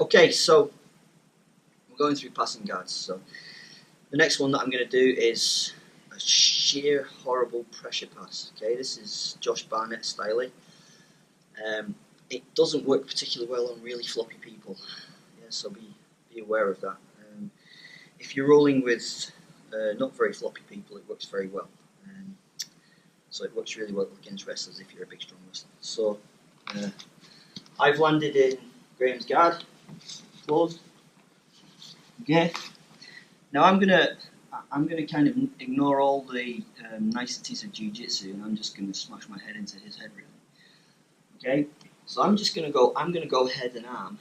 Okay, so we're going through passing guards. So the next one that I'm going to do is a sheer horrible pressure pass. Okay, this is Josh Barnett style. It doesn't work particularly well on really floppy people. Yeah, so be aware of that. If you're rolling with not very floppy people, it works very well. So it works really well against wrestlers if you're a big strong wrestler. So I've landed in Graham's guard, closed. Okay. Now I'm gonna kind of ignore all the niceties of jiu-jitsu, and I'm just gonna smash my head into his head, really. Okay. So I'm gonna go head and arm.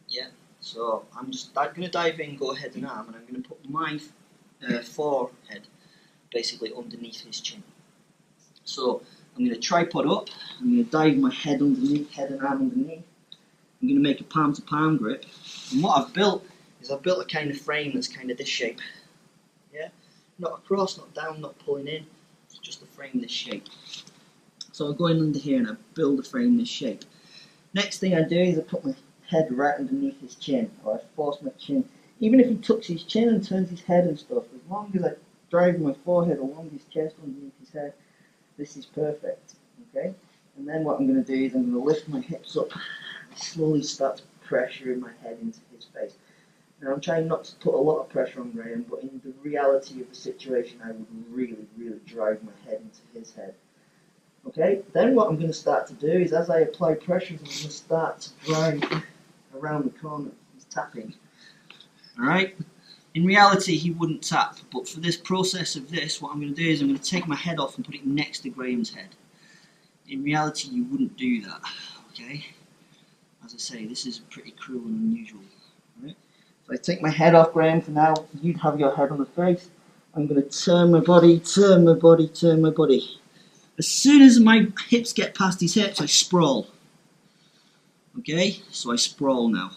Yeah. So I'm just gonna dive in, go head and arm, and I'm gonna put my forehead basically underneath his chin. So I'm going to tripod up, I'm going to dive my head underneath, head and arm underneath. I'm going to make a palm to palm grip. And what I've built is I've built a kind of frame that's kind of this shape. Yeah? Not across, not down, not pulling in. It's just a frame this shape. So I go in under here and I build a frame this shape. Next thing I do is I put my head right underneath his chin, or I force my chin. Even if he tucks his chin and turns his head and stuff, as long as I drive my forehead along his chest underneath his head, this is perfect, okay? And then what I'm going to do is I'm going to lift my hips up and slowly start pressuring my head into his face. Now I'm trying not to put a lot of pressure on Graham, but in the reality of the situation, I would really, really drive my head into his head. Okay, then what I'm going to start to do is as I apply pressure, I'm going to start to drive around the corner. He's tapping. Alright? In reality, he wouldn't tap, but for this process of this, what I'm going to do is I'm going to take my head off and put it next to Graham's head. In reality, you wouldn't do that, okay? As I say, this is pretty cruel and unusual. Right? So I take my head off Graham for now. You'd have your head on the face. I'm going to turn my body, turn my body, turn my body. As soon as my hips get past his hips, I sprawl. Okay? So I sprawl now.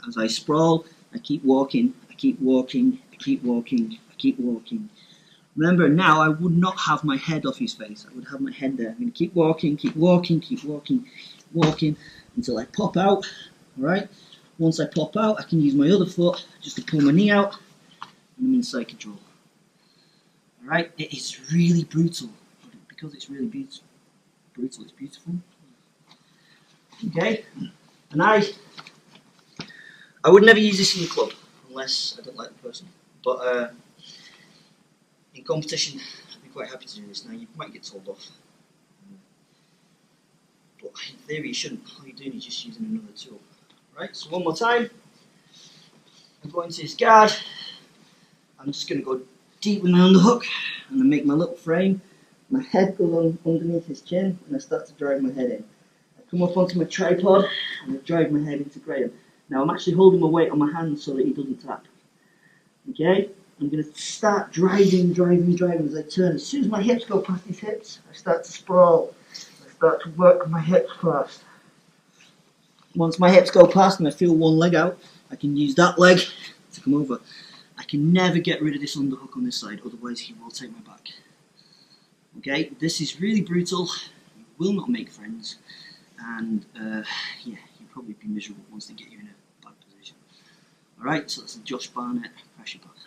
As I sprawl, I keep walking. I keep walking, I keep walking, I keep walking. Remember, now I would not have my head off his face. I would have my head there. I'm going to keep walking, keep walking, keep walking, walking until I pop out. Alright? Once I pop out, I can use my other foot just to pull my knee out, and I'm in side control. Alright? It is really brutal. But because it's really brutal, it's beautiful. Okay? And I would never use this in the club, unless I don't like the person. But in competition, I'd be quite happy to do this. Now, you might get told off. But in theory, you shouldn't. All you're doing is just using another tool. Right, so one more time. I'm going to his guard. I'm just going to go deep with my underhook and then make my little frame. My head goes on underneath his chin and I start to drive my head in. I come up onto my tripod and I drive my head into Graham. Now I'm actually holding my weight on my hand so that he doesn't tap. Okay? I'm going to start driving as I turn. As soon as my hips go past his hips, I start to sprawl. I start to work my hips fast. Once my hips go past and I feel one leg out, I can use that leg to come over. I can never get rid of this underhook on this side, otherwise he will take my back. Okay? This is really brutal. You will not make friends. And yeah, you'll probably be miserable once they get you in a bad position. Alright, so that's the Josh Barnett pressure pass.